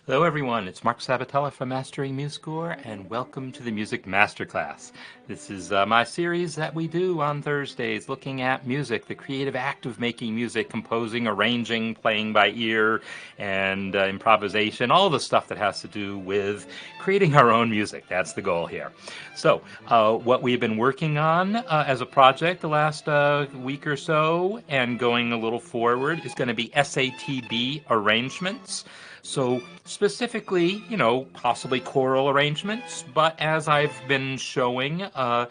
Hello everyone, it's Marc Sabatella from Mastering MuseScore and welcome to the Music Masterclass. This is my series that we do on Thursdays looking at music, the creative act of making music, composing, arranging, playing by ear, and improvisation, all the stuff that has to do with creating our own music. That's the goal here. So what we've been working on as a project the last week or so and going a little forward is going to be SATB arrangements. So specifically, possibly choral arrangements, but as I've been showing, a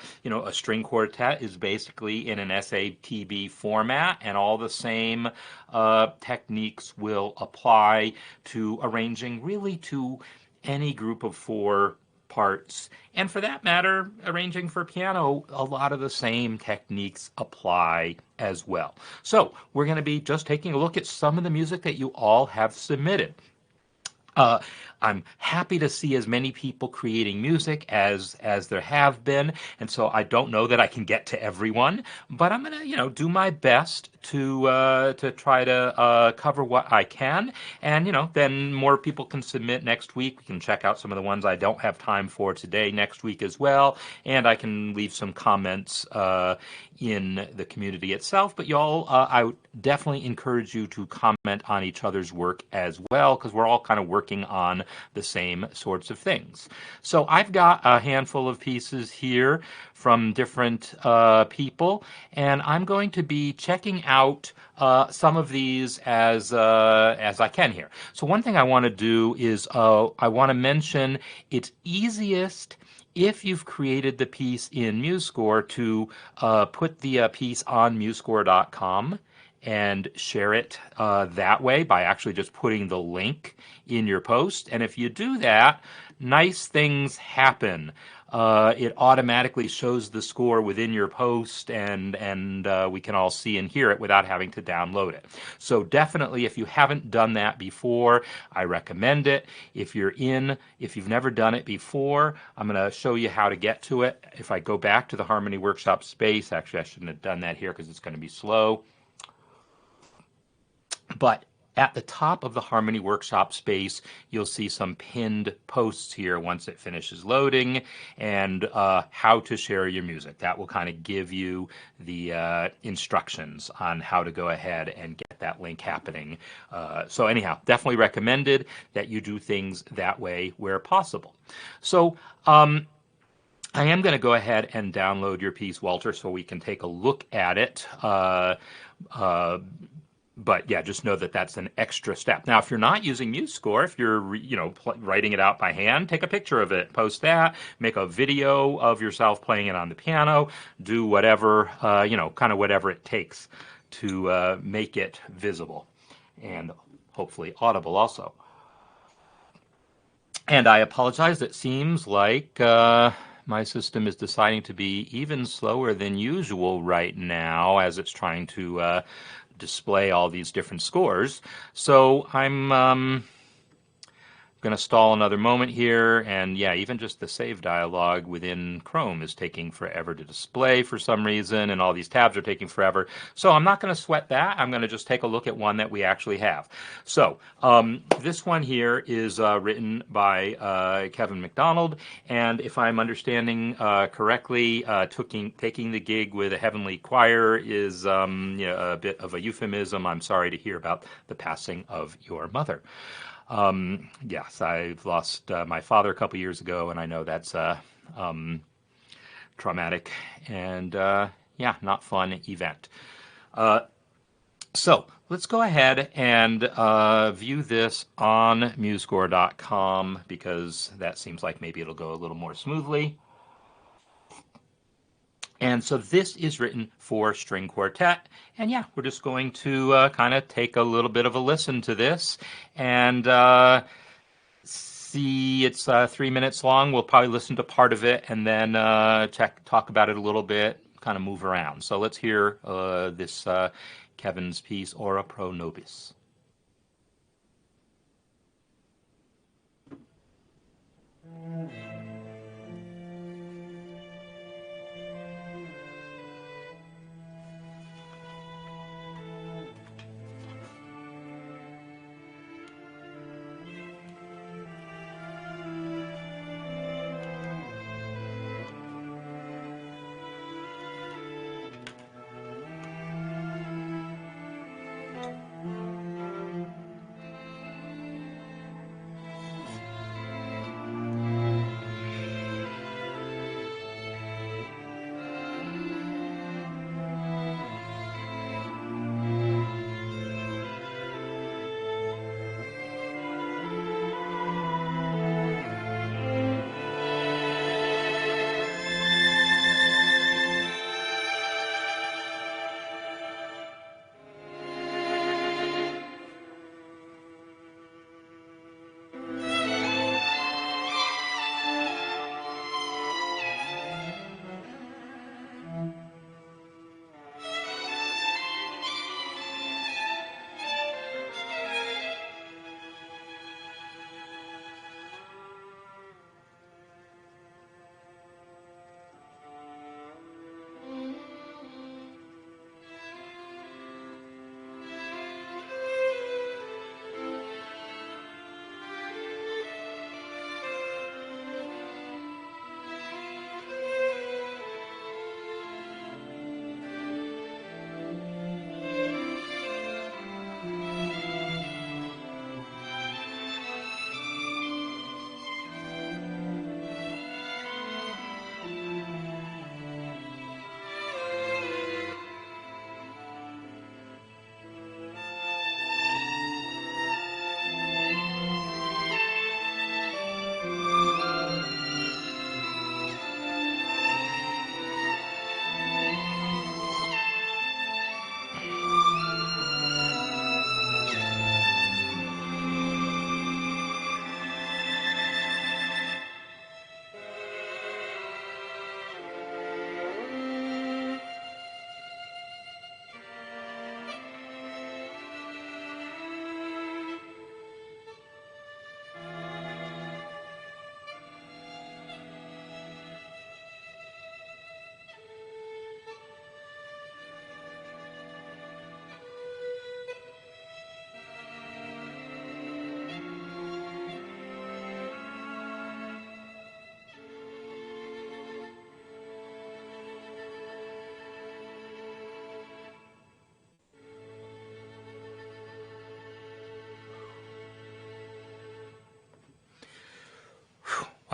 string quartet is basically in an SATB format, and all the same techniques will apply to arranging really to any group of four parts. And for that matter, arranging for piano, a lot of the same techniques apply as well. So we're going to be just taking a look at some of the music that you all have submitted. Uh, I'm happy to see as many people creating music as there have been, and so I don't know that I can get to everyone, but I'm gonna do my best to try to cover what I can, and then more people can submit next week. We can check out some of the ones I don't have time for today next week as well, and I can leave some comments in the community itself. But y'all, I would definitely encourage you to comment on each other's work as well, because we're all kind of working on the same sorts of things. So I've got a handful of pieces here from different people, and I'm going to be checking out some of these as I can here. So one thing I want to do is I want to mention it's easiest if you've created the piece in MuseScore to put the piece on MuseScore.com and share it that way by actually just putting the link in your post. And if you do that, nice things happen. It automatically shows the score within your post, and we can all see and hear it without having to download it. So definitely, if you haven't done that before, I recommend it. If you've never done it before, I'm going to show you how to get to it. If I go back to the Harmony Workshop space, actually I shouldn't have done that here because it's going to be slow. But at the top of the Harmony Workshop space, you'll see some pinned posts here once it finishes loading, and how to share your music. That will kind of give you the instructions on how to go ahead and get that link happening. So anyhow, definitely recommended that you do things that way where possible. So I am going to go ahead and download your piece, Walter, so we can take a look at it. But yeah, just know that that's an extra step. Now, if you're not using MuseScore, if you're writing it out by hand, take a picture of it, post that, make a video of yourself playing it on the piano, do whatever kind of whatever it takes to make it visible and hopefully audible also. And I apologize. It seems like my system is deciding to be even slower than usual right now as it's trying to display all these different scores. So I'm going to stall another moment here, and yeah, even just the save dialog within Chrome is taking forever to display for some reason, and all these tabs are taking forever. So I'm not going to sweat that. I'm going to just take a look at one that we actually have. So this one here is written by Kevin MacDonald, and if I'm understanding correctly, taking the gig with a heavenly choir is a bit of a euphemism. I'm sorry to hear about the passing of your mother. Yes, I've lost my father a couple years ago, and I know that's traumatic and yeah, not fun event. So let's go ahead and view this on MuseScore.com because that seems like maybe it'll go a little more smoothly. And so this is written for string quartet. And yeah, we're just going to kind of take a little bit of a listen to this and see. It's 3 minutes long. We'll probably listen to part of it and then talk about it a little bit, kind of move around. So let's hear this Kevin's piece, Ora Pro Nobis.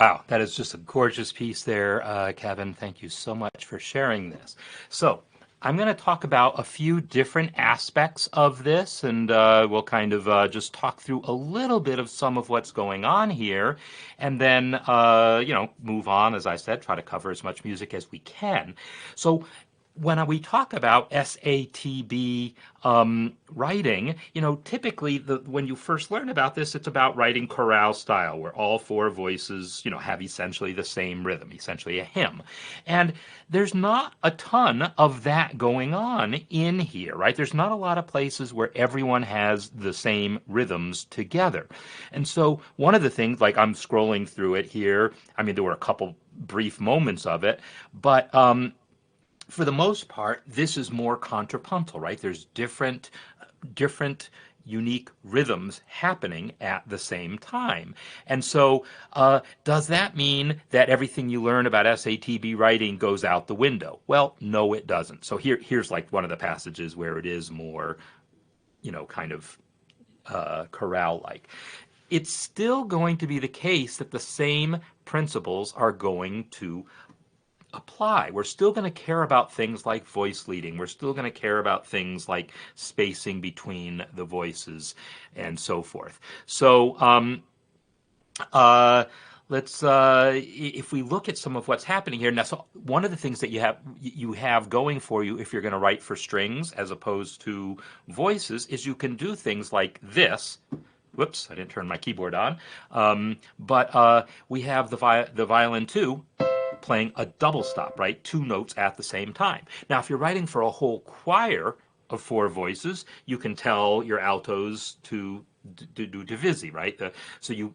Wow, that is just a gorgeous piece there, Kevin. Thank you so much for sharing this. So, I'm going to talk about a few different aspects of this, and we'll kind of just talk through a little bit of some of what's going on here, and then, move on, as I said, try to cover as much music as we can. So, when we talk about SATB writing, typically when you first learn about this, it's about writing chorale style, where all four voices, have essentially the same rhythm, essentially a hymn. And there's not a ton of that going on in here, right? There's not a lot of places where everyone has the same rhythms together. And so one of the things, like I'm scrolling through it here, I mean, there were a couple brief moments of it, but for the most part, this is more contrapuntal, right? There's different unique rhythms happening at the same time. And so does that mean that everything you learn about SATB writing goes out the window? Well, no, it doesn't. So here's like one of the passages where it is more, kind of chorale-like. It's still going to be the case that the same principles are going to apply. We're still going to care about things like voice leading. We're still going to care about things like spacing between the voices and so forth. So if we look at some of what's happening here, now, so one of the things that you have going for you if you're going to write for strings as opposed to voices is you can do things like this. Whoops, I didn't turn my keyboard on. But we have the violin 2 playing a double stop, right? Two notes at the same time. Now, if you're writing for a whole choir of four voices, you can tell your altos to do divisi, right?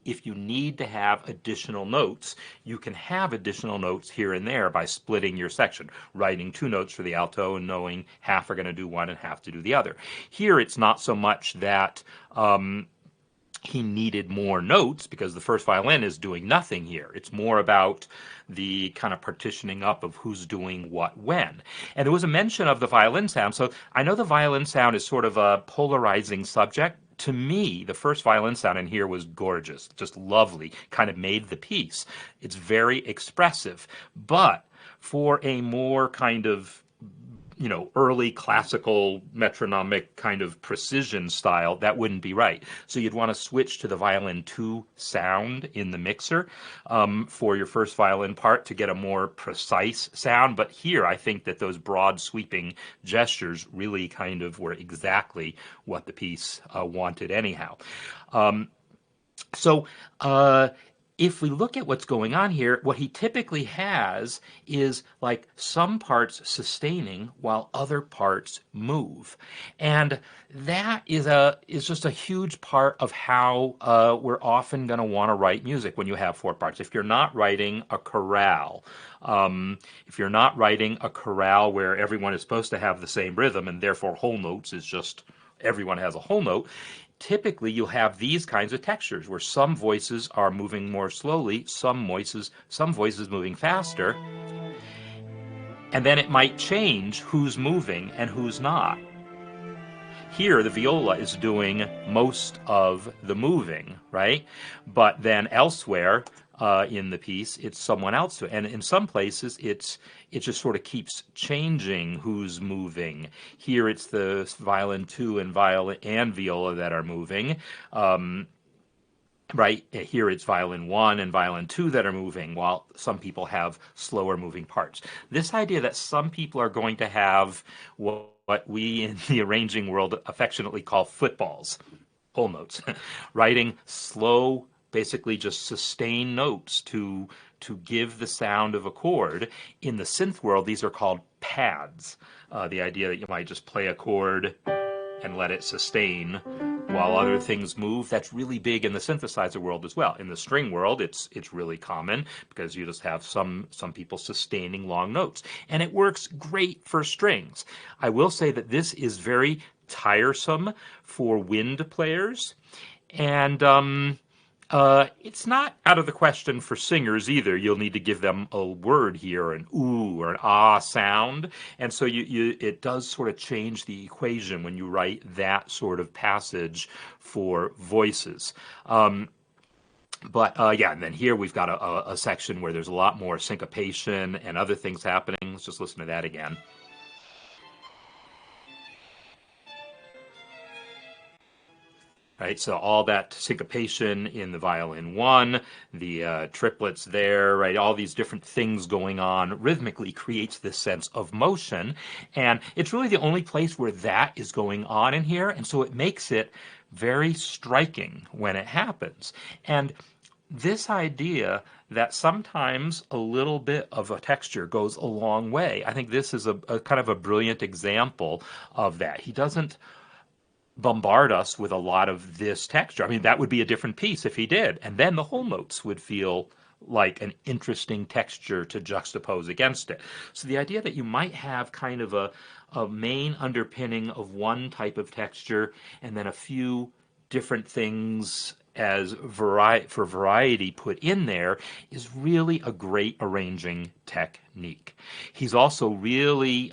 If you need to have additional notes, you can have additional notes here and there by splitting your section, writing two notes for the alto and knowing half are going to do one and half to do the other. Here, it's not so much that he needed more notes because the first violin is doing nothing here. It's more about the kind of partitioning up of who's doing what when. And there was a mention of the violin sound. So I know the violin sound is sort of a polarizing subject. To me, the first violin sound in here was gorgeous, just lovely, kind of made the piece. It's very expressive. But for a more kind of early classical metronomic kind of precision style, that wouldn't be right. So you'd want to switch to the violin 2 sound in the mixer for your first violin part to get a more precise sound. But here, I think that those broad sweeping gestures really kind of were exactly what the piece wanted anyhow. If we look at what's going on here, what he typically has is like some parts sustaining while other parts move. And that is just a huge part of how we're often going to want to write music when you have four parts. If you're not writing a chorale, where everyone is supposed to have the same rhythm and therefore whole notes is just everyone has a whole note, typically you'll have these kinds of textures where some voices are moving more slowly, some voices moving faster, and then it might change who's moving and who's not. Here, the viola is doing most of the moving, right? But then elsewhere in the piece, it's someone else. And in some places, it just sort of keeps changing who's moving. Here, it's the violin 2 and viola that are moving. Right here, it's violin 1 and violin 2 that are moving, while some people have slower moving parts. This idea that some people are going to have what we in the arranging world affectionately call footballs, whole notes, writing slow, basically just sustained notes to give the sound of a chord. In the synth world, these are called pads. The idea that you might just play a chord and let it sustain while other things move, that's really big in the synthesizer world as well. In the string world, it's really common because you just have some people sustaining long notes. And it works great for strings. I will say that this is very tiresome for wind players. And it's not out of the question for singers either. You'll need to give them a word here, an ooh or an ah sound. And so it does sort of change the equation when you write that sort of passage for voices. But yeah, and then here we've got a section where there's a lot more syncopation and other things happening. Let's just listen to that again. Right, so all that syncopation in the violin one, the triplets there, right, all these different things going on rhythmically creates this sense of motion. And it's really the only place where that is going on in here. And so it makes it very striking when it happens. And this idea that sometimes a little bit of a texture goes a long way, I think this is a kind of a brilliant example of that. He doesn't bombard us with a lot of this texture. I mean, that would be a different piece if he did. And then the whole notes would feel like an interesting texture to juxtapose against it. So the idea that you might have kind of a main underpinning of one type of texture and then a few different things as for variety put in there is really a great arranging technique. He's also really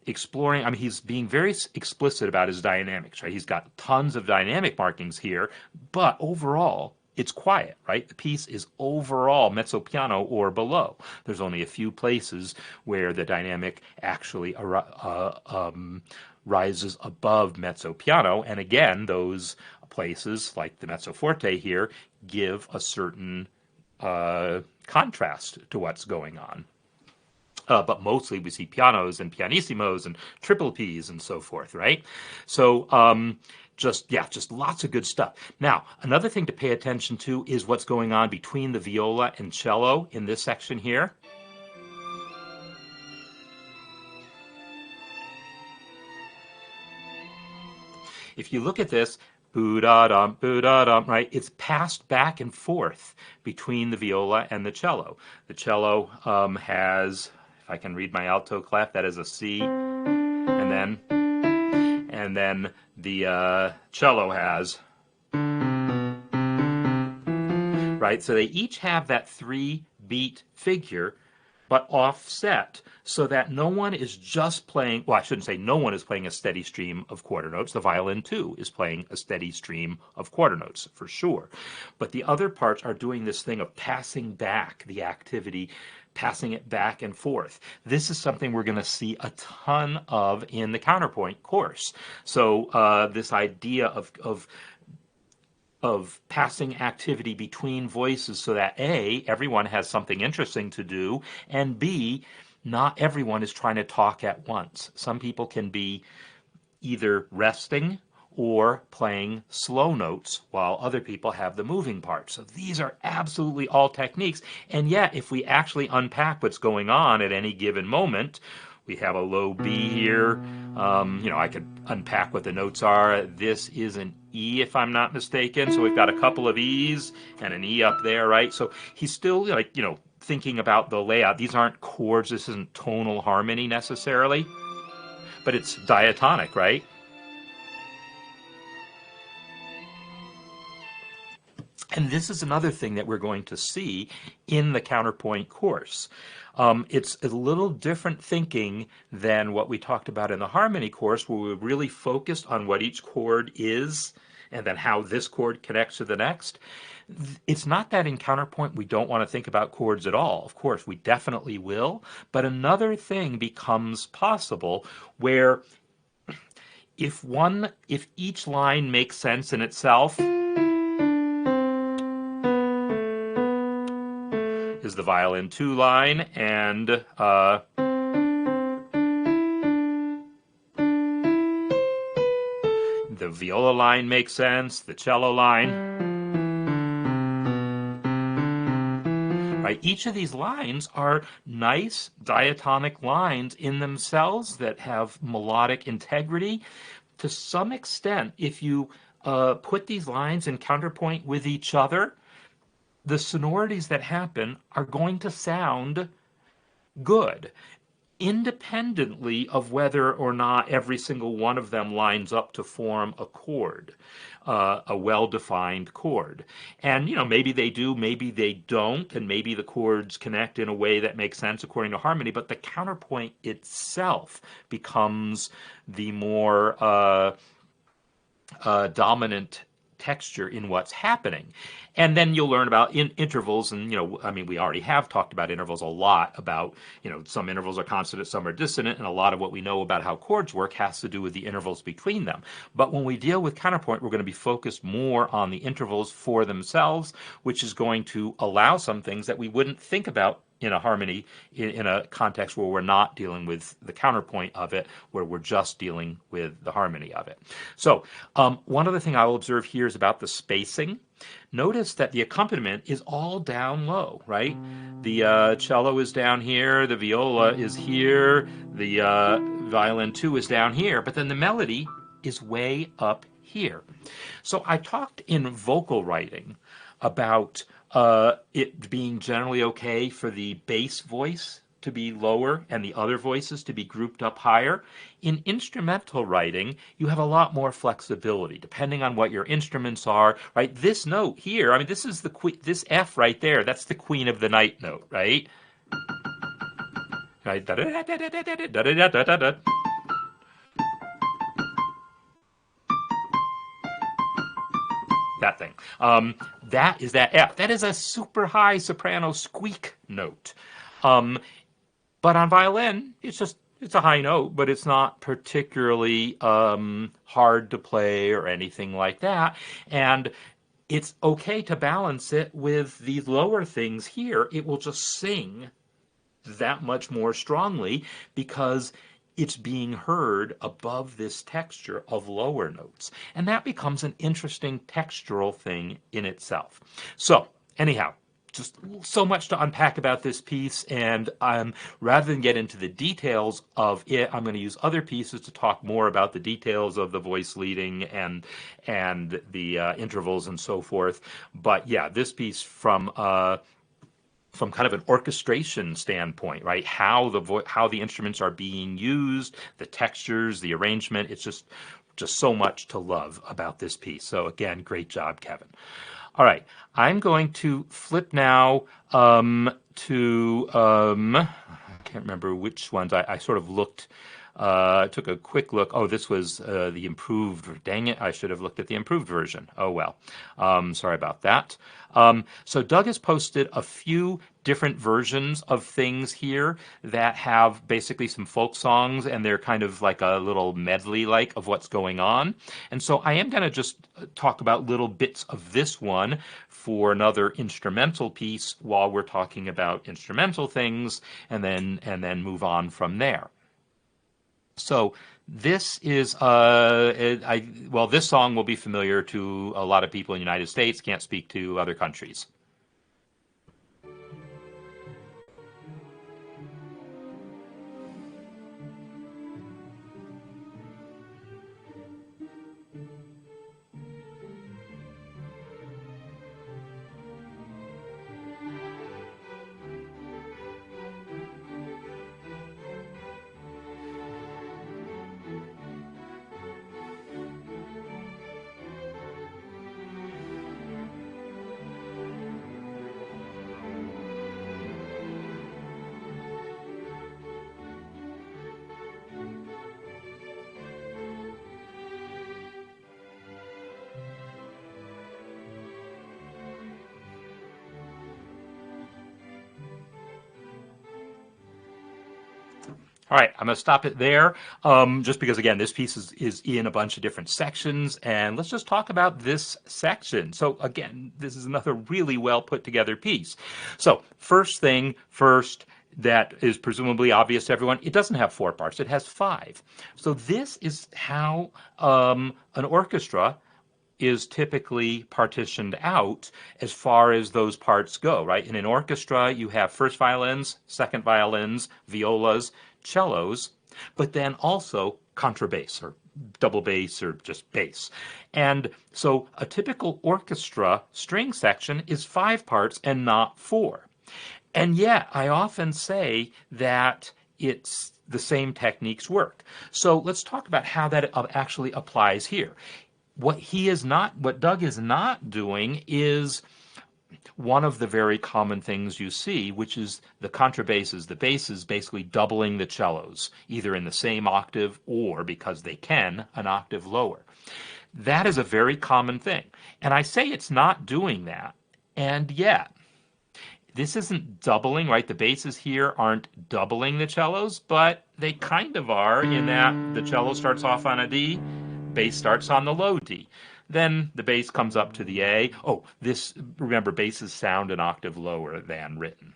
exploring, I mean, he's being very explicit about his dynamics, right? He's got tons of dynamic markings here, but overall, it's quiet, right? The piece is overall mezzo piano or below. There's only a few places where the dynamic actually rises above mezzo piano, and again, those places, like the mezzo forte here, give a certain contrast to what's going on. But mostly we see pianos and pianissimos and triple Ps and so forth, right? So just lots of good stuff. Now, another thing to pay attention to is what's going on between the viola and cello in this section here. If you look at this, boo-da-dum, boo-da-dum, right? It's passed back and forth between the viola and the cello. The cello has, if I can read my alto clef, that is a C, and then the cello has, right? So they each have that 3-beat figure, but offset so that no one is just playing, well, I shouldn't say no one is playing a steady stream of quarter notes. The violin, too, is playing a steady stream of quarter notes, for sure. But the other parts are doing this thing of passing back the activity, passing it back and forth. This is something we're going to see a ton of in the counterpoint course. So this idea of passing activity between voices so that A, everyone has something interesting to do, and B, not everyone is trying to talk at once. Some people can be either resting or playing slow notes while other people have the moving parts. So these are absolutely all techniques. And yet, if we actually unpack what's going on at any given moment, we have a low B here. I could unpack what the notes are. This is an E, if I'm not mistaken. So we've got a couple of E's and an E up there, right? So he's still thinking about the layout. These aren't chords. This isn't tonal harmony necessarily, but it's diatonic, right? And this is another thing that we're going to see in the counterpoint course. It's a little different thinking than what we talked about in the harmony course, where we really focused on what each chord is and then how this chord connects to the next. It's not that in counterpoint we don't want to think about chords at all. Of course, we definitely will. But another thing becomes possible where if each line makes sense in itself, is the violin 2 line, and the viola line makes sense, the cello line. Right? Each of these lines are nice diatonic lines in themselves that have melodic integrity. To some extent, if you put these lines in counterpoint with each other, the sonorities that happen are going to sound good, independently of whether or not every single one of them lines up to form a chord, a well-defined chord. And, maybe they do, maybe they don't, and maybe the chords connect in a way that makes sense according to harmony, but the counterpoint itself becomes the more dominant texture in what's happening. And then you'll learn about intervals, and I mean, we already have talked about intervals a lot, about some intervals are consonant, some are dissonant, and a lot of what we know about how chords work has to do with the intervals between them. But when we deal with counterpoint, we're going to be focused more on the intervals for themselves, which is going to allow some things that we wouldn't think about in a harmony, in a context where we're not dealing with the counterpoint of it, where we're just dealing with the harmony of it. So one other thing I will observe here is about the spacing. Notice that the accompaniment is all down low, right? The cello is down here, the viola is here, the violin too is down here, but then the melody is way up here. So I talked in vocal writing about it being generally okay for the bass voice to be lower and the other voices to be grouped up higher. In instrumental writing, you have a lot more flexibility depending on what your instruments are, right? This note here, I mean, this is this F right there, that's the Queen of the Night note, right? Right? That thing. That is that F. That is a super high soprano squeak note. But on violin, it's a high note, but it's not particularly hard to play or anything like that. And it's okay to balance it with these lower things here. It will just sing that much more strongly because it's being heard above this texture of lower notes. And that becomes an interesting textural thing in itself. So anyhow, just so much to unpack about this piece, and rather than get into the details of it, I'm going to use other pieces to talk more about the details of the voice leading and the intervals and so forth. But yeah, this piece from kind of an orchestration standpoint, right? How the instruments are being used, the textures, the arrangement. It's just so much to love about this piece. So again, great job, Kevin. All right, I'm going to flip now to I can't remember which ones. I sort of looked. Took a quick look. Oh, this was the improved. Dang it, I should have looked at the improved version. Oh, well. Sorry about that. So Doug has posted a few different versions of things here that have basically some folk songs, and they're kind of like a little medley like of what's going on. And so I am going to just talk about little bits of this one for another instrumental piece while we're talking about instrumental things, and then move on from there. So this is, this song will be familiar to a lot of people in the United States, can't speak to other countries. All right, I'm going to stop it there, just because, again, this piece is in a bunch of different sections, and let's just talk about this section. So, again, this is another really well put together piece. So, first thing first, that is presumably obvious to everyone, it doesn't have 4 parts, it has 5. So this is how an orchestra is typically partitioned out as far as those parts go, right? In an orchestra, you have first violins, second violins, violas, cellos, but then also contrabass or double bass or just bass. And so a typical orchestra string section is 5 parts and not 4. And yet I often say that it's the same techniques work. So let's talk about how that actually applies here. What Doug is not doing is one of the very common things you see, which is the contrabasses, the basses basically doubling the cellos, either in the same octave or, because they can, an octave lower. That is a very common thing. And I say it's not doing that. And yet, this isn't doubling, right? The basses here aren't doubling the cellos, but they kind of are in that the cello starts off on a D, bass starts on the low D. Then the bass comes up to the A. Oh, remember, basses sound an octave lower than written.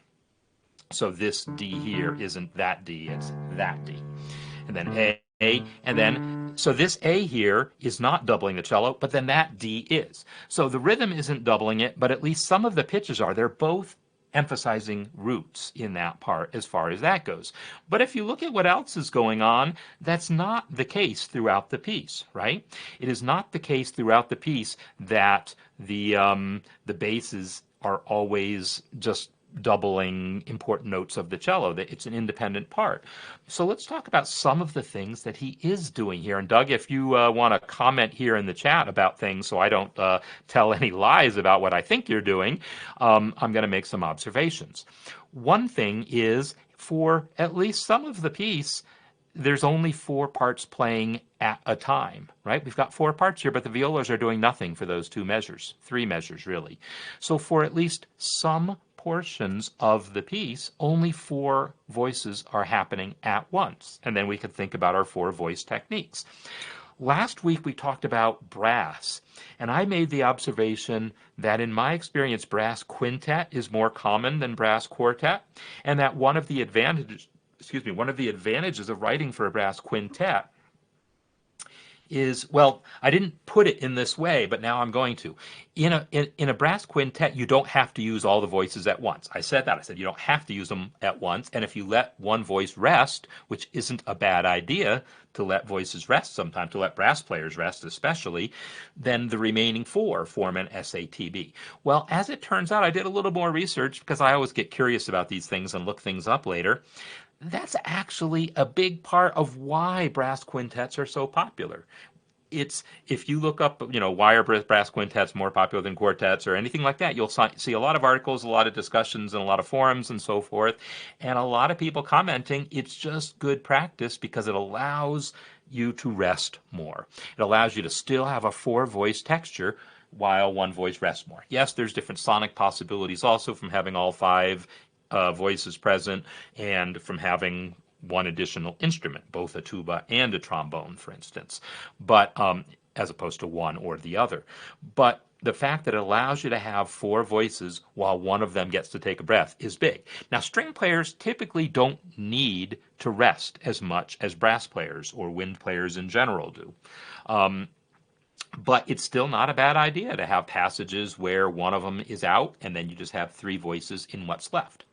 So this D here isn't that D, it's that D. And then A, and then, so this A here is not doubling the cello, but then that D is. So the rhythm isn't doubling it, but at least some of the pitches are. They're both emphasizing roots in that part as far as that goes. But if you look at what else is going on, that's not the case throughout the piece, right? It is not the case throughout the piece that the basses are always just doubling important notes of the cello. It's an independent part. So let's talk about some of the things that he is doing here. And Doug, if you want to comment here in the chat about things so I don't tell any lies about what I think you're doing, I'm going to make some observations. One thing is, for at least some of the piece, there's only 4 parts playing at a time, right? We've got 4 parts here, but the violas are doing nothing for those 2 measures, 3 measures really. So for at least some portions of the piece, only 4 voices are happening at once. And then we could think about our 4 voice techniques. Last week we talked about brass, and I made the observation that in my experience, brass quintet is more common than brass quartet, and that one of the advantages of writing for a brass quintet is, well, I didn't put it in this way, but now I'm going to. In a brass quintet, you don't have to use all the voices at once. I said that. I said you don't have to use them at once. And if you let one voice rest, which isn't a bad idea to let voices rest sometimes, to let brass players rest especially, then the remaining 4 form an SATB. Well, as it turns out, I did a little more research because I always get curious about these things and look things up later. That's actually a big part of why brass quintets are so popular. It's, if you look up, why are brass quintets more popular than quartets or anything like that, you'll see a lot of articles, a lot of discussions, and a lot of forums and so forth, and a lot of people commenting it's just good practice because it allows you to rest more. It allows you to still have a 4-voice texture while one voice rests more. Yes, there's different sonic possibilities also from having all 5 voices present and from having one additional instrument, both a tuba and a trombone, for instance, but as opposed to one or the other. But the fact that it allows you to have 4 voices while one of them gets to take a breath is big. Now, string players typically don't need to rest as much as brass players or wind players in general do. But it's still not a bad idea to have passages where one of them is out and then you just have 3 voices in what's left.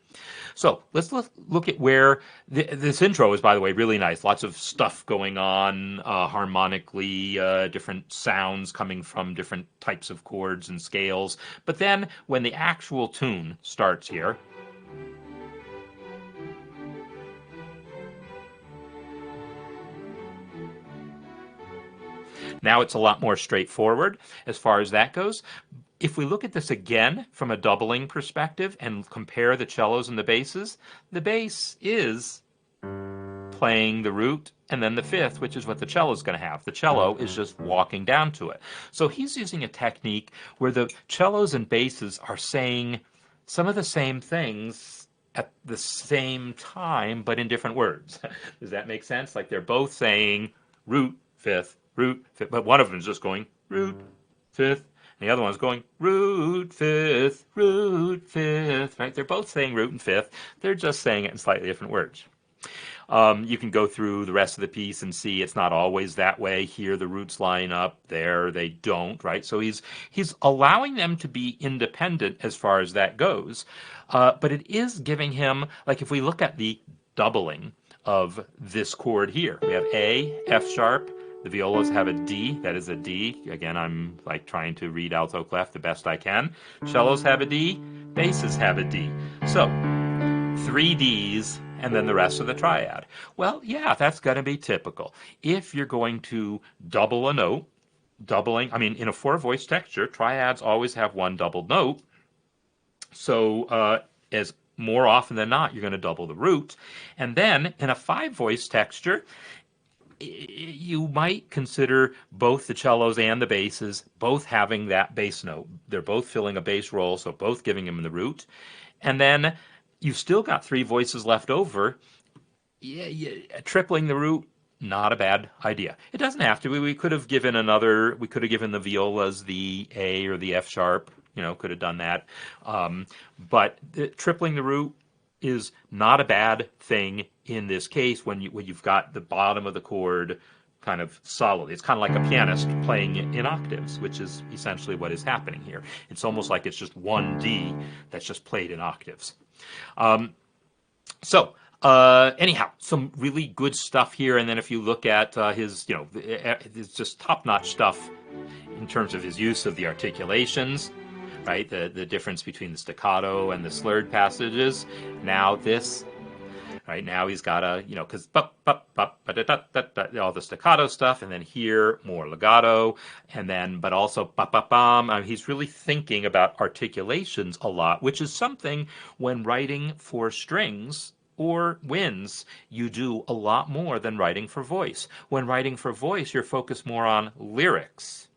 So let's look at where this intro is, by the way, really nice. Lots of stuff going on harmonically, different sounds coming from different types of chords and scales. But then when the actual tune starts here, now it's a lot more straightforward as far as that goes. If we look at this again from a doubling perspective and compare the cellos and the basses, the bass is playing the root and then the 5th, which is what the cello is going to have. The cello is just walking down to it. So he's using a technique where the cellos and basses are saying some of the same things at the same time, but in different words. Does that make sense? Like they're both saying root, 5th, but one of them is just going root, 5th. And the other one's going root, 5th, right? They're both saying root and 5th. They're just saying it in slightly different words. You can go through the rest of the piece and see it's not always that way. Here the roots line up, there they don't, right? So he's allowing them to be independent as far as that goes. But it is giving him, like if we look at the doubling of this chord here, we have A, F sharp, the violas have a D, that is a D. Again, I'm like trying to read alto clef the best I can. Cellos have a D, basses have a D. So 3 Ds and then the rest of the triad. Well, yeah, that's going to be typical. If you're going to double a note, in a 4-voice texture, triads always have one doubled note. So as more often than not, you're going to double the root. And then in a 5-voice texture, you might consider both the cellos and the basses both having that bass note. They're both filling a bass role, so both giving him the root. And then you've still got three voices left over. Yeah, tripling the root, not a bad idea. It doesn't have to be. We could have given the violas the A or the F sharp, could have done that. But tripling the root is not a bad thing in this case when you've got the bottom of the chord kind of solid. It's kind of like a pianist playing in octaves, which is essentially what is happening here. It's almost like it's just one D that's just played in octaves. Anyhow, some really good stuff here. And then if you look at his, it's just top-notch stuff in terms of his use of the articulations, right? The difference between the staccato and the slurred passages. Now this, right? Now he's got a, because all the staccato stuff, and then here more legato, and then but also ba-ba-bam. He's really thinking about articulations a lot, which is something when writing for strings or winds, you do a lot more than writing for voice. When writing for voice, you're focused more on lyrics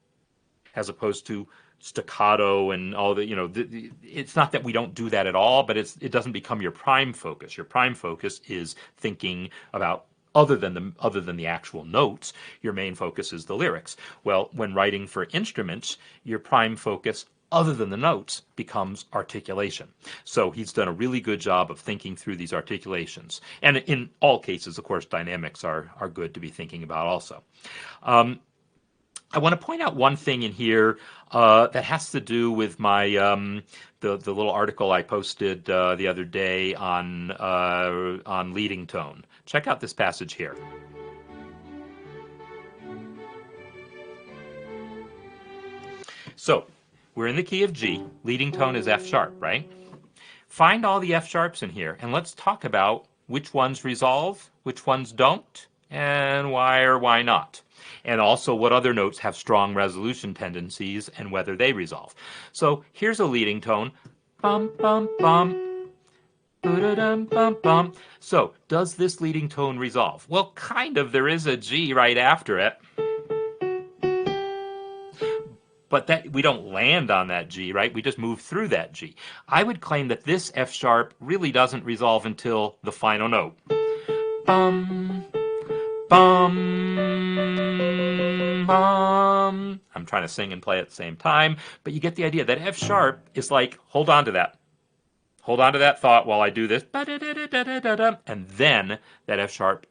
as opposed to staccato and all the, it's not that we don't do that at all, but it doesn't become your prime focus. Your prime focus is thinking about other than the actual notes. Your main focus is the lyrics. Well, when writing for instruments, your prime focus other than the notes becomes articulation. So he's done a really good job of thinking through these articulations. And in all cases, of course, dynamics are good to be thinking about also. I want to point out one thing in here that has to do with my the little article I posted the other day on leading tone. Check out this passage here. So we're in the key of G. Leading tone is F sharp, right? Find all the F sharps in here, and let's talk about which ones resolve, which ones don't, and why or why not. And also what other notes have strong resolution tendencies and whether they resolve. So here's a leading tone. Bum, bum, bum. Ba-da-dum, bum, bum. So does this leading tone resolve? Well, kind of. There is a G right after it. But that we don't land on that G, right? We just move through that G. I would claim that this F sharp really doesn't resolve until the final note. Bum, bum, bum. I'm trying to sing and play at the same time, but you get the idea that F sharp is like, hold on to that. Hold on to that thought while I do this. And then that F sharp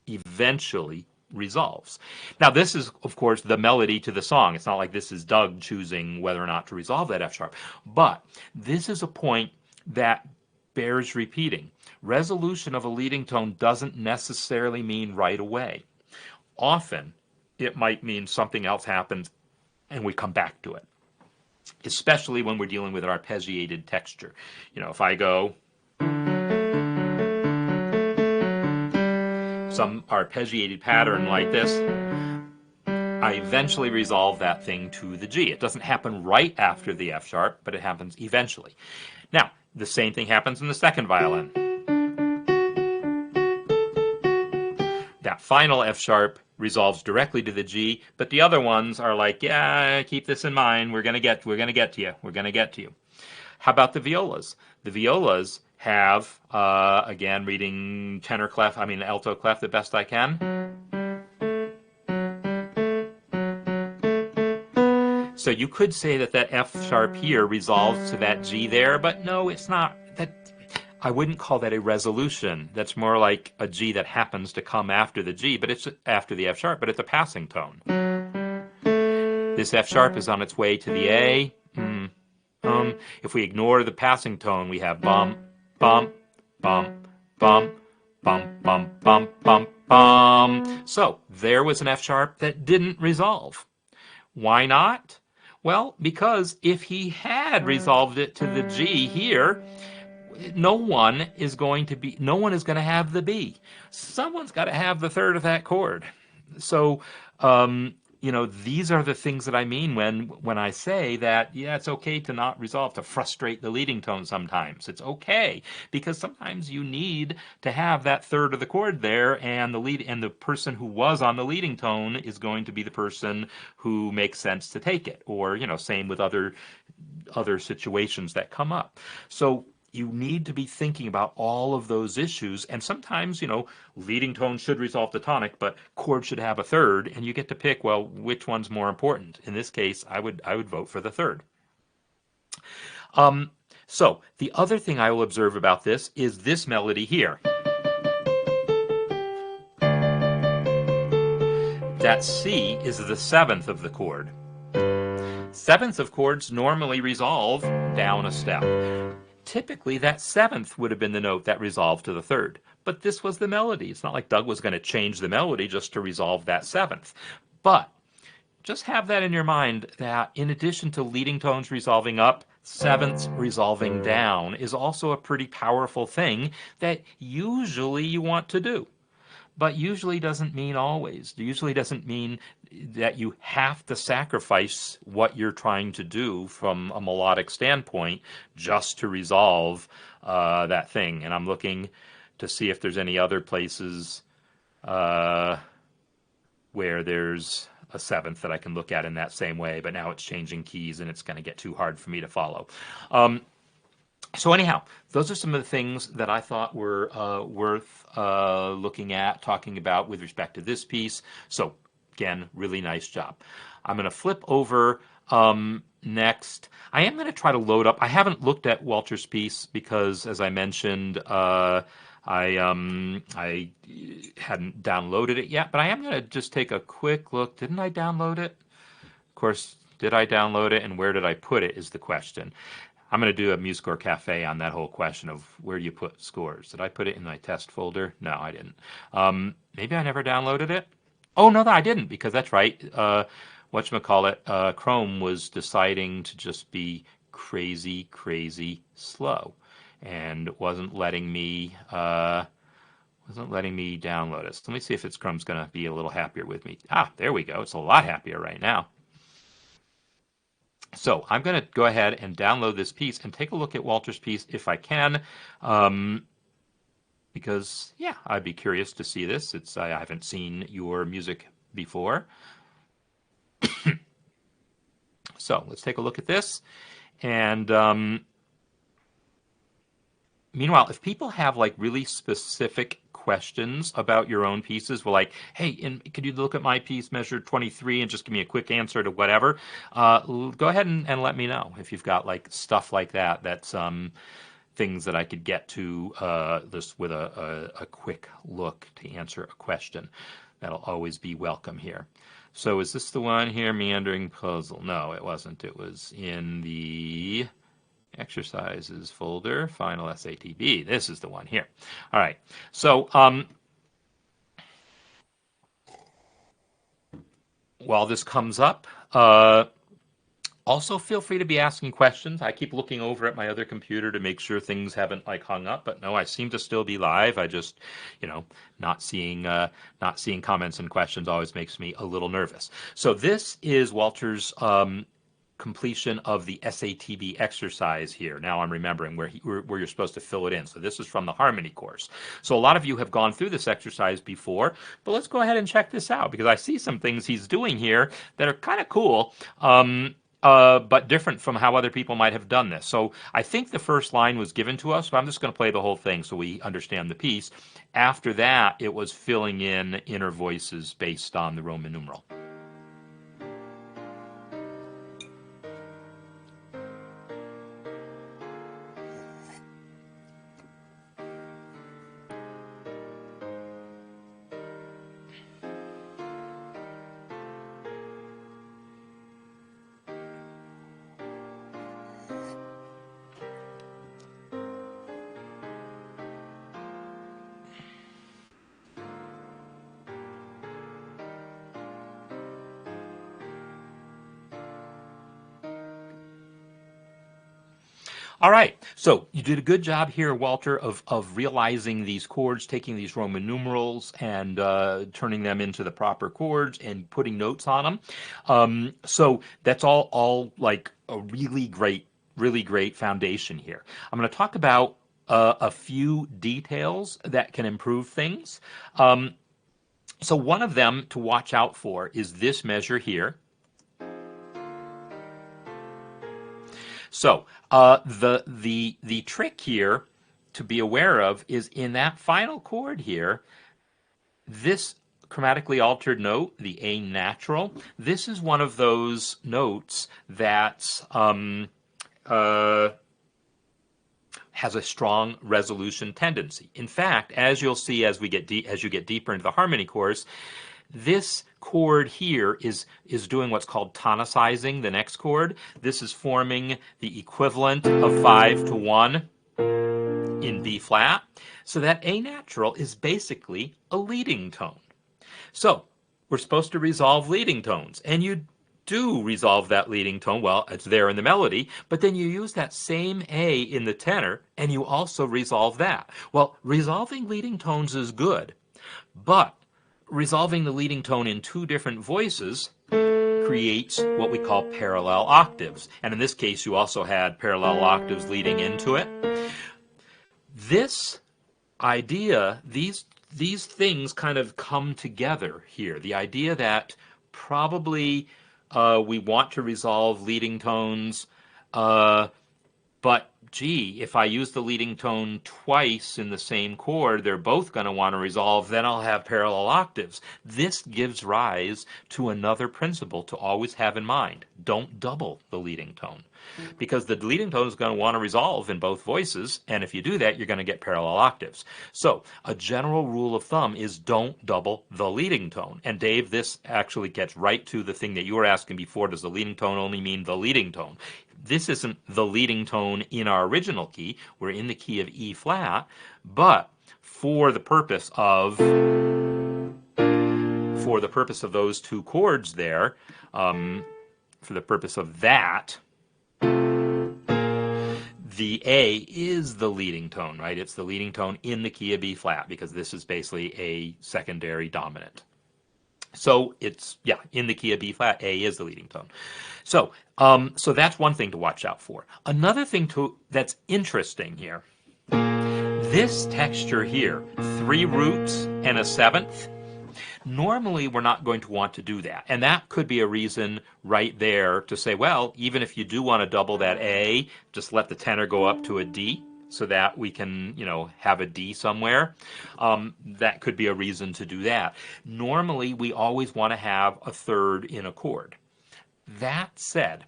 eventually resolves. Now this is, of course, the melody to the song. It's not like this is Doug choosing whether or not to resolve that F sharp. But this is a point that bears repeating. Resolution of a leading tone doesn't necessarily mean right away. Often it might mean something else happens and we come back to it. Especially when we're dealing with an arpeggiated texture. If I go some arpeggiated pattern like this, I eventually resolve that thing to the G. It doesn't happen right after the F sharp, but it happens eventually. Now, the same thing happens in the second violin. That final F sharp resolves directly to the G, but the other ones are like, yeah, keep this in mind. We're gonna get to you. We're gonna get to you. How about the violas? The violas have, again, reading tenor clef, alto clef the best I can. So you could say that F sharp here resolves to that G there, but no, it's not. I wouldn't call that a resolution. That's more like a G that happens to come after the G, but it's after the F sharp, but it's a passing tone. This F sharp is on its way to the A. If we ignore the passing tone, we have bum, bum, bum, bum, bum, bum, bum, bum, bum. So there was an F sharp that didn't resolve. Why not? Well, because if he had resolved it to the G here, no one is going to have the B. Someone's got to have the third of that chord. So these are the things that I mean when I say that, yeah, it's okay to not resolve, to frustrate the leading tone sometimes. It's okay because sometimes you need to have that third of the chord there, and the person who was on the leading tone is going to be the person who makes sense to take it. Or, same with other situations that come up. So you need to be thinking about all of those issues. And sometimes, leading tone should resolve the tonic, but chord should have a third, and you get to pick, well, which one's more important. In this case, I would vote for the third. Um, so the other thing I will observe about this is this melody here. That C is the seventh of the chord. Sevenths of chords normally resolve down a step. Typically, that seventh would have been the note that resolved to the third. But this was the melody. It's not like Doug was going to change the melody just to resolve that seventh. But just have that in your mind that in addition to leading tones resolving up, sevenths resolving down is also a pretty powerful thing that usually you want to do. But usually doesn't mean always. Usually doesn't mean that you have to sacrifice what you're trying to do from a melodic standpoint just to resolve that thing. And I'm looking to see if there's any other places where there's a seventh that I can look at in that same way. But now it's changing keys and it's going to get too hard for me to follow. So anyhow, those are some of the things that I thought were worth looking at, talking about with respect to this piece. So again, really nice job. I'm going to flip over next. I am going to try to load up. I haven't looked at Walter's piece because, as I mentioned, I hadn't downloaded it yet. But I am going to just take a quick look. Didn't I download it? Of course, did I download it, and where did I put it is the question. I'm going to do a MuseScore Cafe on that whole question of where do you put scores. Did I put it in my test folder? No, I didn't. Maybe I never downloaded it. Oh, no, I didn't, because that's right. Whatchamacallit, Chrome was deciding to just be crazy, crazy slow, and wasn't letting me download it. So let me see if Chrome's going to be a little happier with me. Ah, there we go. It's a lot happier right now. So I'm going to go ahead and download this piece and take a look at Walter's piece if I can, because, yeah, I'd be curious to see this. I haven't seen your music before. So let's take a look at this. And meanwhile, if people have like really specific questions about your own pieces, well, like, hey, could you look at my piece measured 23 and just give me a quick answer to whatever? Go ahead and let me know if you've got like stuff like that. That's things that I could get to this with a quick look to answer a question. That'll always be welcome here. So is this the one here, Meandering Puzzle? No, it wasn't. It was in the exercises folder, final SATB. This is the one here. All right. So while this comes up, also feel free to be asking questions. I keep looking over at my other computer to make sure things haven't like hung up, but no, I seem to still be live. I just, not seeing comments and questions always makes me a little nervous. So this is Walter's completion of the SATB exercise here. Now I'm remembering where you're supposed to fill it in. So this is from the harmony course. So a lot of you have gone through this exercise before, but let's go ahead and check this out because I see some things he's doing here that are kind of cool. But different from how other people might have done this. So I think the first line was given to us, but I'm just going to play the whole thing so we understand the piece. After that, it was filling in inner voices based on the Roman numeral. All right, so you did a good job here, Walter, of realizing these chords, taking these Roman numerals and turning them into the proper chords and putting notes on them. So that's all like a really great foundation here. I'm going to talk about a few details that can improve things. Um, so one of them to watch out for is this measure here. So the trick here to be aware of is in that final chord here, this chromatically altered note, the A natural. This is one of those notes that uh, has a strong resolution tendency. In fact, as you'll see as you get deeper into the harmony course, this chord here is doing what's called tonicizing the next chord. This is forming the equivalent of 5 to 1 in B flat. So that A natural is basically a leading tone. So we're supposed to resolve leading tones, and you do resolve that leading tone. Well, it's there in the melody, but then you use that same A in the tenor, and you also resolve that. Well, resolving leading tones is good, but resolving the leading tone in two different voices creates what we call parallel octaves. And in this case, you also had parallel octaves leading into it. This idea, these things kind of come together here. The idea that probably we want to resolve leading tones, but gee, if I use the leading tone twice in the same chord, they're both going to want to resolve, then I'll have parallel octaves. This gives rise to another principle to always have in mind. Don't double the leading tone, because the leading tone is going to want to resolve in both voices, and if you do that, you're going to get parallel octaves. So a general rule of thumb is don't double the leading tone. And Dave, this actually gets right to the thing that you were asking before. Does the leading tone only mean the leading tone? This isn't the leading tone in our original key. We're in the key of E flat, but for the purpose of those two chords there, for the purpose of that, the A is the leading tone, right? It's the leading tone in the key of B flat, because this is basically a secondary dominant. So it's, yeah, in the key of B flat, A is the leading tone. So so that's one thing to watch out for. Another thing that's interesting here, this texture here, 3 roots and a 7th, normally we're not going to want to do that. And that could be a reason right there to say, well, even if you do want to double that A, just let the tenor go up to a D, so that we can, have a D somewhere. That could be a reason to do that. Normally, we always want to have a third in a chord. That said,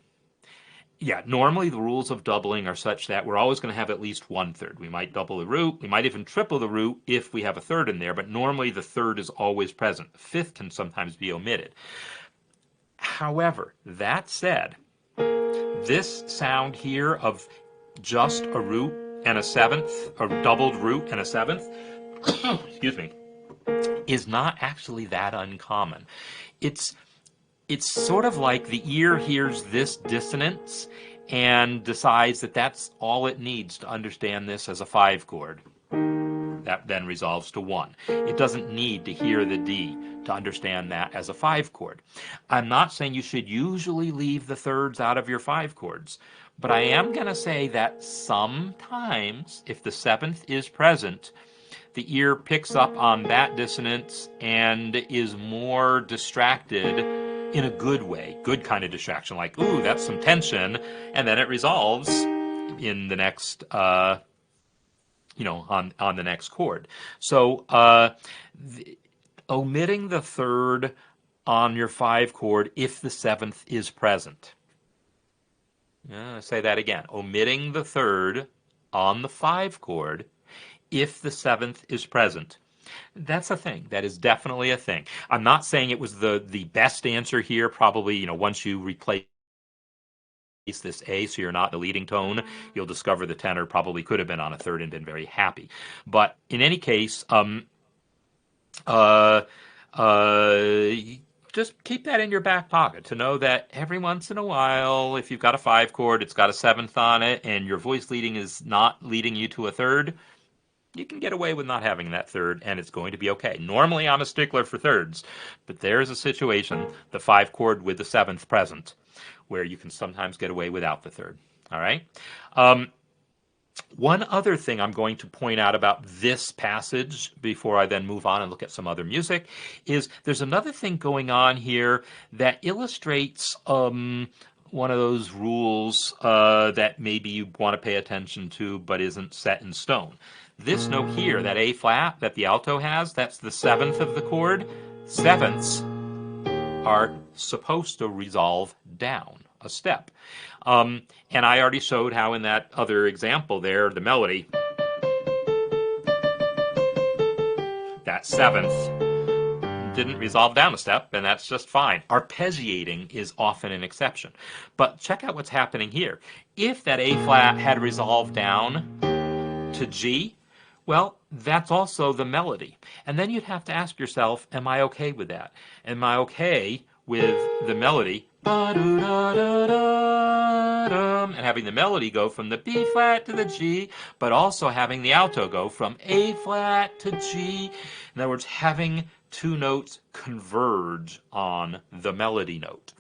yeah, normally the rules of doubling are such that we're always going to have at least 1/3. We might double the root. We might even triple the root if we have a third in there, but normally the third is always present. The 5th can sometimes be omitted. However, that said, this sound here of just a root and a 7th, or doubled root and a 7th, excuse me, is not actually that uncommon. It's sort of like the ear hears this dissonance and decides that that's all it needs to understand this as a 5 chord. That then resolves to 1. It doesn't need to hear the D to understand that as a 5 chord. I'm not saying you should usually leave the thirds out of your 5 chords, but I am going to say that sometimes, if the 7th is present, the ear picks up on that dissonance and is more distracted in a good way, good kind of distraction, like, ooh, that's some tension, and then it resolves in the next, on the next chord. So omitting the third on your 5 chord if the 7th is present. Say that again. Omitting the third on the 5 chord if the 7th is present. That's a thing. That is definitely a thing. I'm not saying it was the best answer here. Probably, once you replace this A so you're not the leading tone, you'll discover the tenor probably could have been on a third and been very happy. But in any case, just just keep that in your back pocket to know that every once in a while, if you've got a 5 chord, it's got a 7th on it, and your voice leading is not leading you to a 3rd, you can get away with not having that 3rd, and it's going to be okay. Normally, I'm a stickler for 3rds, but there's a situation, the 5 chord with the 7th present, where you can sometimes get away without the 3rd. All right? One other thing I'm going to point out about this passage before I then move on and look at some other music is there's another thing going on here that illustrates one of those rules that maybe you want to pay attention to but isn't set in stone. This note here, that A flat that the alto has, that's the 7th of the chord. 7ths are supposed to resolve down a step. And I already showed how in that other example there, the melody, that 7th didn't resolve down a step, and that's just fine. Arpeggiating is often an exception. But check out what's happening here. If that A flat had resolved down to G, well, that's also the melody. And then you'd have to ask yourself, am I okay with that? Am I okay with the melody and having the melody go from the B flat to the G, but also having the alto go from A flat to G? In other words, having two notes converge on the melody note.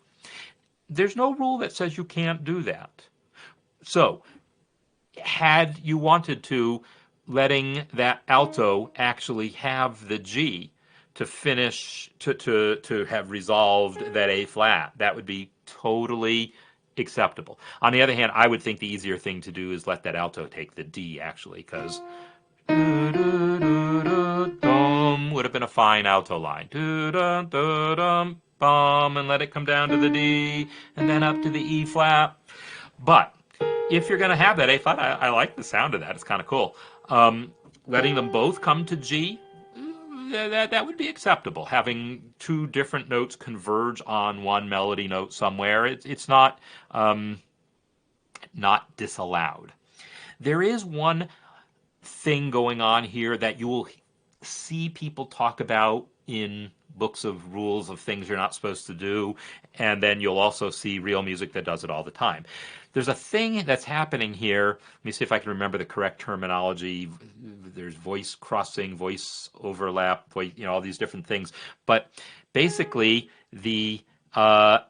There's no rule that says you can't do that. So, had you wanted to, letting that alto actually have the G to finish, to have resolved that A flat, that would be totally acceptable. On the other hand, I would think the easier thing to do is let that alto take the D, actually, because would have been a fine alto line. And let it come down to the D, and then up to the E flat. But if you're going to have that A flat, I like the sound of that. It's kind of cool. Letting them both come to G, that would be acceptable. Having two different notes converge on one melody note somewhere, it's not disallowed. There is one thing going on here that you will see people talk about in books of rules of things you're not supposed to do, and then you'll also see real music that does it all the time. There's a thing that's happening here. Let me see if I can remember the correct terminology. There's voice crossing, voice overlap, voice, all these different things. But basically, the alto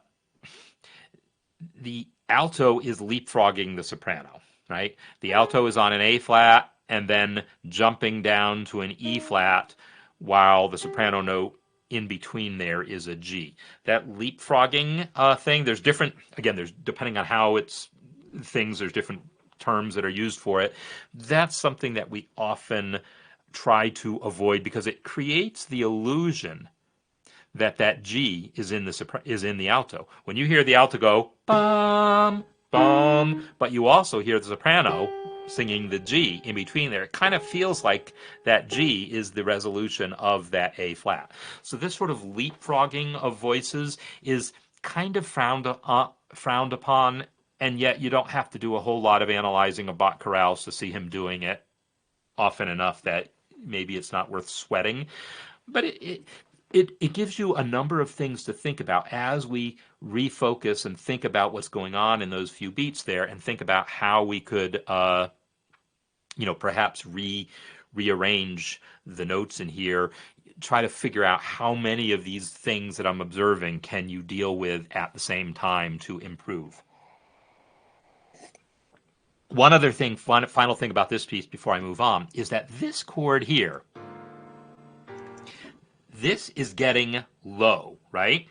is leapfrogging the soprano, right? The alto is on an A flat and then jumping down to an E flat, while the soprano note in between there is a G. That leapfrogging thing, there's different, again, there's depending on how it's things, there's different terms that are used for it. That's something that we often try to avoid because it creates the illusion that that G is in the alto. When you hear the alto go bum bum, but you also hear the soprano singing the G in between there, it kind of feels like that G is the resolution of that A flat. So this sort of leapfrogging of voices is kind of frowned upon, and yet you don't have to do a whole lot of analyzing of Bach chorales to see him doing it often enough that maybe it's not worth sweating. But it gives you a number of things to think about as we refocus and think about what's going on in those few beats there, and think about how we could perhaps rearrange the notes in here, try to figure out how many of these things that I'm observing can you deal with at the same time to improve. One other thing, final thing about this piece before I move on, is that this chord here, this is getting low, right?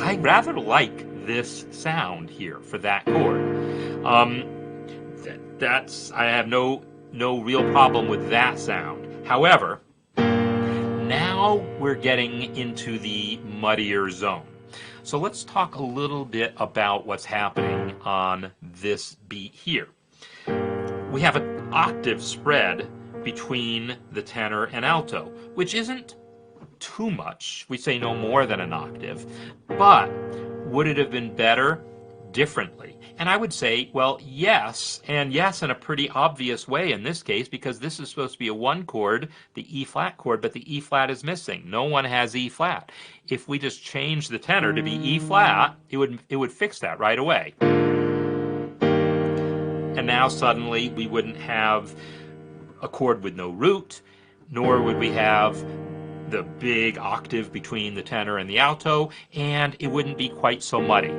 I rather like this sound here for that chord. I have no real problem with that sound. However, now we're getting into the muddier zone. So let's talk a little bit about what's happening on this beat here. We have an octave spread between the tenor and alto, which isn't too much. We say no more than an octave. But would it have been better differently? And I would say, well, yes, and yes in a pretty obvious way in this case, because this is supposed to be a 1 chord, the E flat chord, but the E flat is missing. No one has E flat. If we just change the tenor to be E flat, it would fix that right away. And now suddenly we wouldn't have a chord with no root, nor would we have the big octave between the tenor and the alto, and it wouldn't be quite so muddy.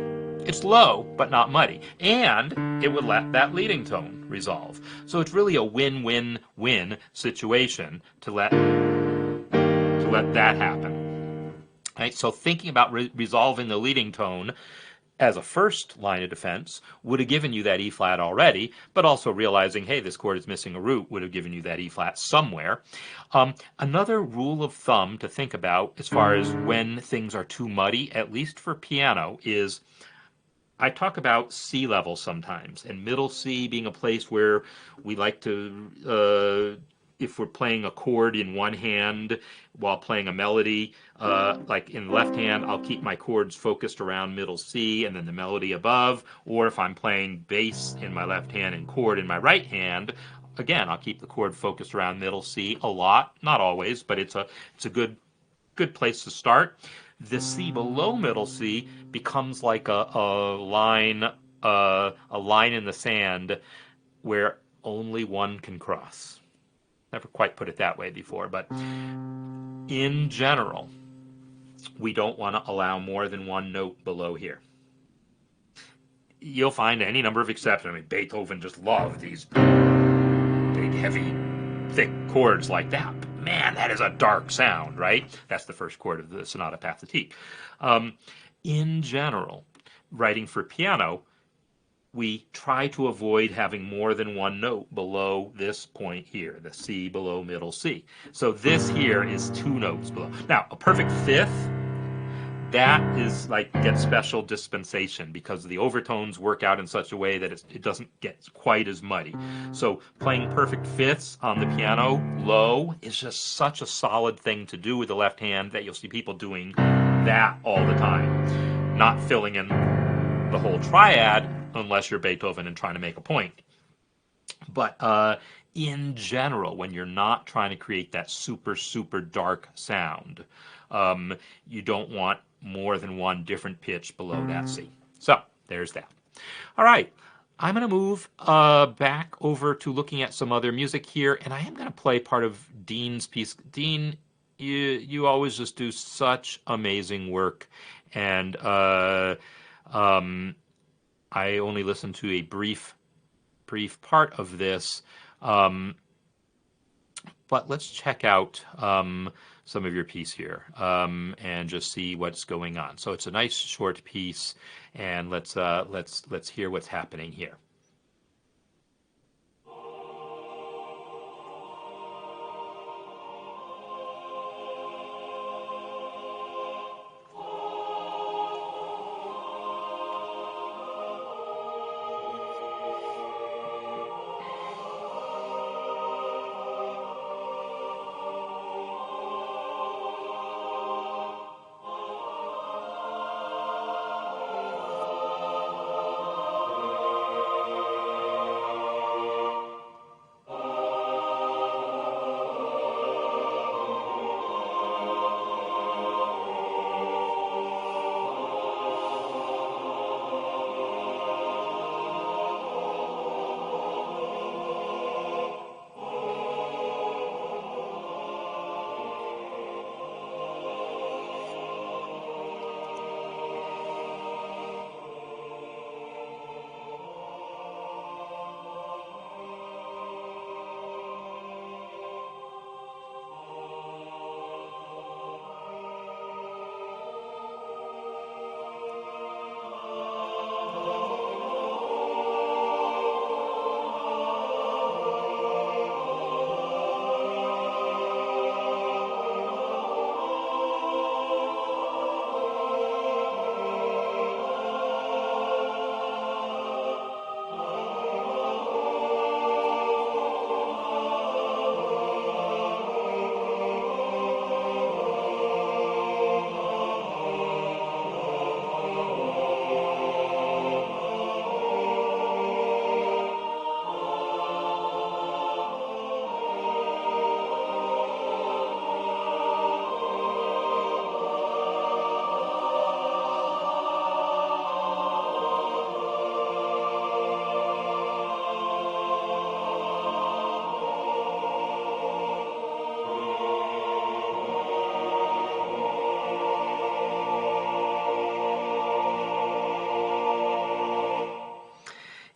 It's low, but not muddy. And it would let that leading tone resolve. So it's really a win-win-win situation to let that happen. Right? So thinking about resolving the leading tone as a first line of defense would have given you that E flat already, but also realizing, hey, this chord is missing a root would have given you that E flat somewhere. Another rule of thumb to think about as far as when things are too muddy, at least for piano, is I talk about C level sometimes, and middle C being a place where we like to, if we're playing a chord in one hand while playing a melody, like in the left hand, I'll keep my chords focused around middle C and then the melody above. Or if I'm playing bass in my left hand and chord in my right hand, again, I'll keep the chord focused around middle C a lot, not always, but it's a good place to start. The C below middle C becomes like a line in the sand where only one can cross. Never quite put it that way before, but in general, we don't want to allow more than one note below here. You'll find any number of exceptions. I mean, Beethoven just loved these big, heavy, thick chords like that. Man, that is a dark sound, right? That's the first chord of the Sonata Pathétique. In general, writing for piano, we try to avoid having more than one note below this point here, the C below middle C. So this here is 2 notes below. Now, a perfect fifth, that is like gets special dispensation because the overtones work out in such a way that it doesn't get quite as muddy. So playing perfect fifths on the piano low is just such a solid thing to do with the left hand that you'll see people doing that all the time, not filling in the whole triad unless you're Beethoven and trying to make a point. But in general, when you're not trying to create that super, super dark sound, you don't want more than one different pitch below that C. So there's that. All right. I'm going to move back over to looking at some other music here, and I am going to play part of Dean's piece. Dean, you always just do such amazing work, and I only listened to a brief part of this, but let's check out some of your piece here and just see what's going on. So it's a nice short piece, and let's hear what's happening here.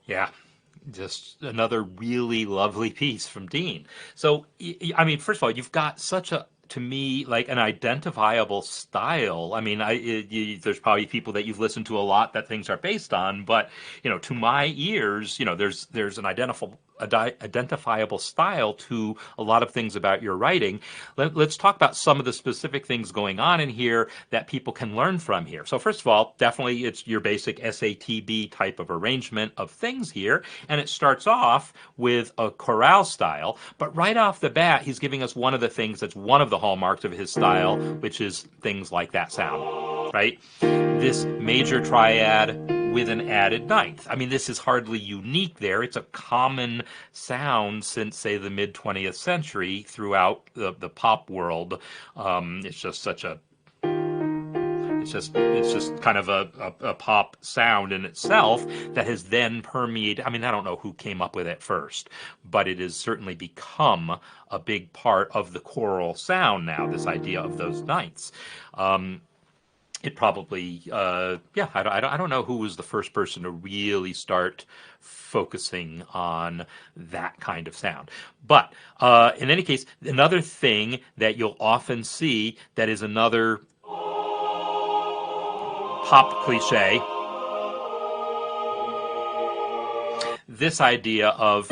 Yeah, just another really lovely piece from Dean. So, I mean, first of all, you've got such a, to me, like an identifiable style. I mean, there's probably people that you've listened to a lot that things are based on, but to my ears, there's an identifiable style to a lot of things about your writing. Let's talk about some of the specific things going on in here that people can learn from here. So first of all, definitely it's your basic SATB type of arrangement of things here, and it starts off with a chorale style, but right off the bat, he's giving us one of the things that's one of the hallmarks of his style, which is things like that sound, right? This major triad with an added ninth. I mean, this is hardly unique there. It's a common sound since, say, the mid 20th century throughout the pop world. It's just such a it's just kind of a pop sound in itself that has then permeated. I mean, I don't know who came up with it first, but it has certainly become a big part of the choral sound now, this idea of those ninths. It probably, yeah, I don't know who was the first person to really start focusing on that kind of sound. But in any case, another thing that you'll often see that is another pop cliche, this idea of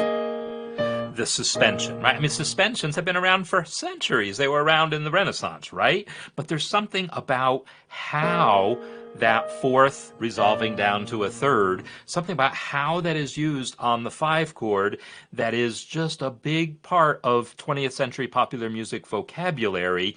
the suspension, right? I mean, suspensions have been around for centuries. They were around in the Renaissance, right? But there's something about how that fourth resolving down to a third, something about how that is used on the five chord that is just a big part of 20th century popular music vocabulary.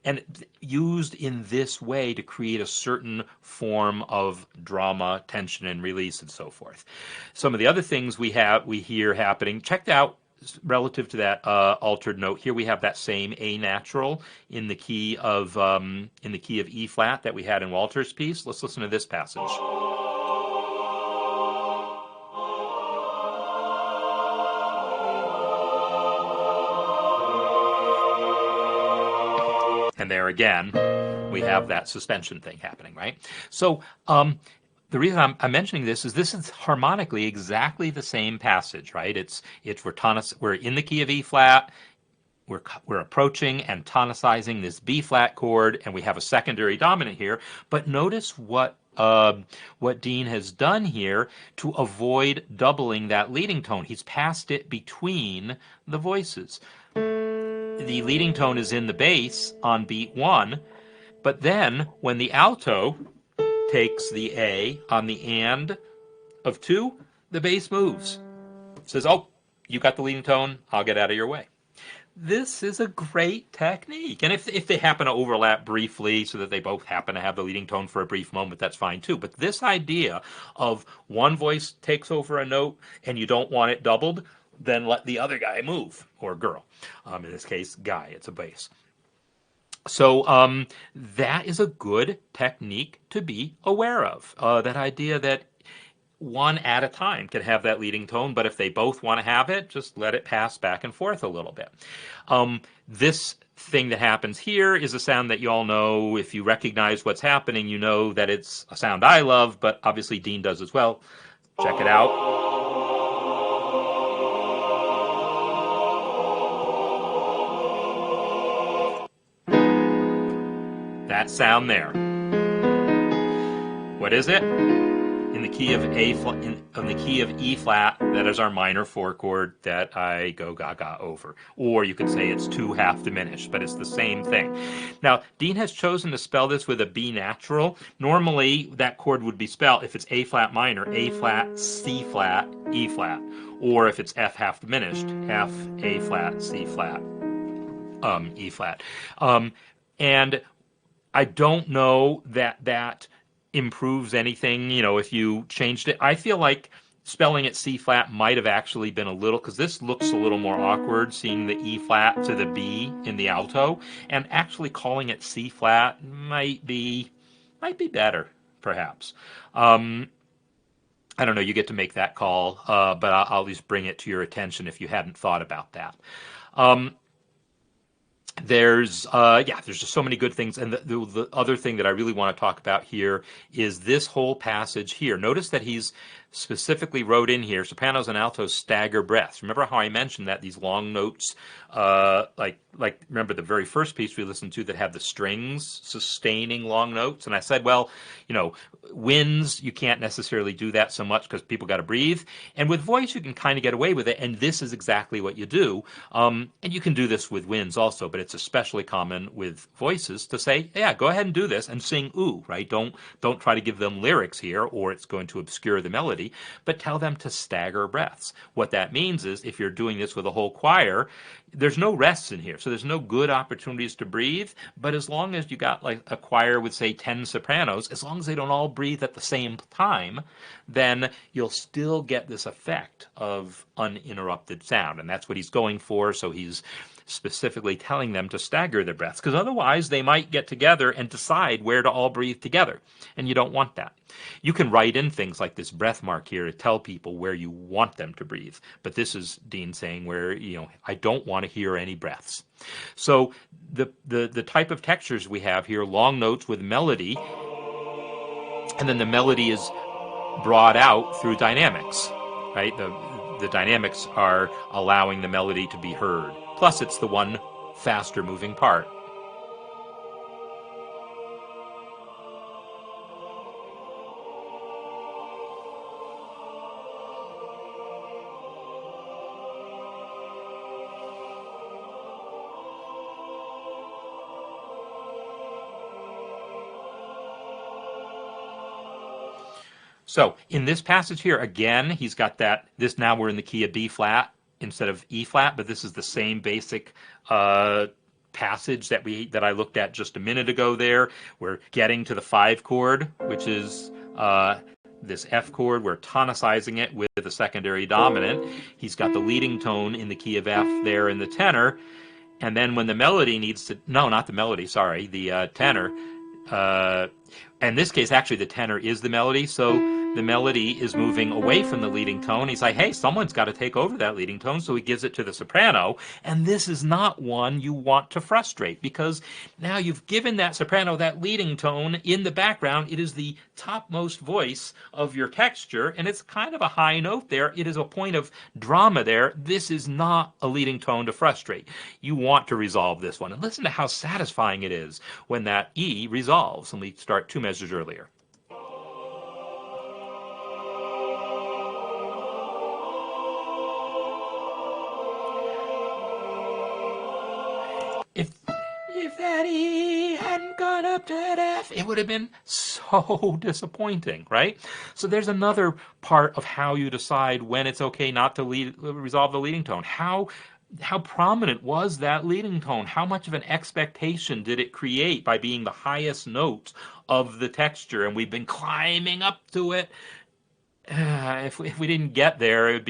And used in this way to create a certain form of drama, tension, and release, and so forth. Some of the other things we hear happening. Checked out relative to that altered note. Here we have that same A natural in the key of E flat that we had in Walter's piece. Let's listen to this passage. And there again, we have that suspension thing happening, right? So the reason I'm mentioning this is harmonically exactly the same passage, right? We're in the key of E flat. We're approaching and tonicizing this B flat chord, and we have a secondary dominant here. But notice what Dean has done here to avoid doubling that leading tone. He's passed it between the voices. The leading tone is in the bass on beat 1, but then when the alto takes the A on the and of 2, the bass moves. It says, oh, you got the leading tone, I'll get out of your way. This is a great technique. And if they happen to overlap briefly so that they both happen to have the leading tone for a brief moment, that's fine too. But this idea of one voice takes over a note and you don't want it doubled, then let the other guy move, or girl. In this case, guy, it's a bass. So that is a good technique to be aware of. That idea that one at a time can have that leading tone, but if they both want to have it, just let it pass back and forth a little bit. This thing that happens here is a sound that you all know. If you recognize what's happening, you know that it's a sound I love, but obviously Dean does as well. Check it out. That sound there. What is it? In the key of E flat, that is our minor 4 chord that I go gaga over. Or you could say it's 2 half diminished, but it's the same thing. Now, Dean has chosen to spell this with a B natural. Normally, that chord would be spelled, if it's A flat minor, A flat, C flat, E flat. Or if it's F half diminished, F, A flat, C flat, E flat. And I don't know that improves anything, if you changed it. I feel like spelling it C flat might have actually been a little, because this looks a little more awkward, seeing the E flat to the B in the alto, and actually calling it C flat might be better, perhaps. I don't know, you get to make that call, but I'll at least bring it to your attention if you hadn't thought about that. There's just so many good things. And the other thing that I really want to talk about here is this whole passage here. Notice that he's specifically wrote in here, sopranos and altos stagger breaths. Remember how I mentioned that these long notes, like remember the very first piece we listened to that had the strings sustaining long notes? And I said, well, winds, you can't necessarily do that so much because people got to breathe. And with voice, you can kind of get away with it. And this is exactly what you do. And you can do this with winds also, but it's especially common with voices to say, yeah, go ahead and do this and sing ooh, right? Don't try to give them lyrics here or it's going to obscure the melody, but tell them to stagger breaths. What that means is if you're doing this with a whole choir, there's no rests in here, so there's no good opportunities to breathe, but as long as you got like a choir with, say, 10 sopranos, as long as they don't all breathe at the same time, then you'll still get this effect of uninterrupted sound, and that's what he's going for, so he's specifically telling them to stagger their breaths, because otherwise they might get together and decide where to all breathe together, and you don't want that. You can write in things like this breath mark here to tell people where you want them to breathe, but this is Dean saying where, I don't want to hear any breaths. So the type of textures we have here, long notes with melody, and then the melody is brought out through dynamics, right? The dynamics are allowing the melody to be heard. Plus, it's the one faster moving part. So in this passage here, again, he's got this now we're in the key of B flat instead of E flat, but this is the same basic passage that I looked at just a minute ago there. We're getting to the 5 chord, which is this F chord. We're tonicizing it with the secondary dominant. He's got the leading tone in the key of F there in the tenor. And then when the melody needs to, no, not the melody, sorry, the tenor. In this case, actually, the tenor is the melody, so the melody is moving away from the leading tone. He's like, hey, someone's got to take over that leading tone, so he gives it to the soprano, and this is not one you want to frustrate, because now you've given that soprano that leading tone in the background. It is the topmost voice of your texture, and it's kind of a high note there. It is a point of drama there. This is not a leading tone to frustrate. You want to resolve this one, and listen to how satisfying it is when that E resolves, and we start 2 measures earlier. If that E hadn't gone up to that F, it would have been so disappointing, right? So there's another part of how you decide when it's okay not to resolve the leading tone. How prominent was that leading tone? How much of an expectation did it create by being the highest note of the texture? And we've been climbing up to it. If we didn't get there,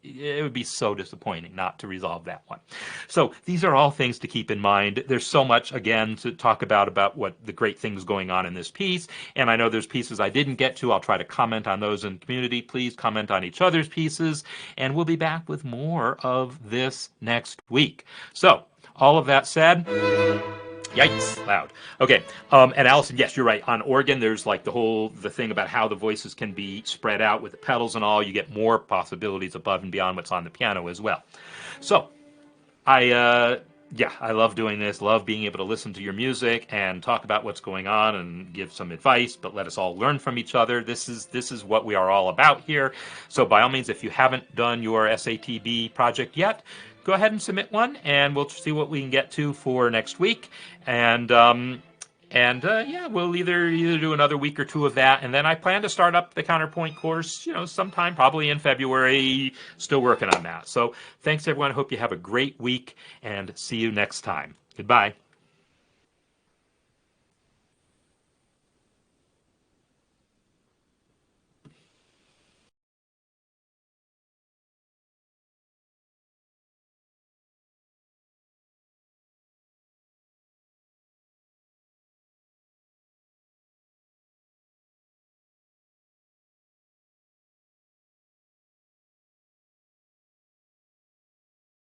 it would be so disappointing not to resolve that one. So these are all things to keep in mind. There's so much, again, to talk about what the great things going on in this piece. And I know there's pieces I didn't get to. I'll try to comment on those in the community. Please comment on each other's pieces. And we'll be back with more of this next week. So all of that said, yikes, loud. Okay, and Allison, yes, you're right. On organ, there's like the thing about how the voices can be spread out with the pedals and all. You get more possibilities above and beyond what's on the piano as well. So, I love doing this. Love being able to listen to your music and talk about what's going on and give some advice, but let us all learn from each other. This is what we are all about here. So by all means, if you haven't done your SATB project yet, go ahead and submit one, and we'll see what we can get to for next week. And we'll either do another week or 2 of that, and then I plan to start up the counterpoint course, sometime probably in February. Still working on that. So thanks everyone. I hope you have a great week, and see you next time. Goodbye.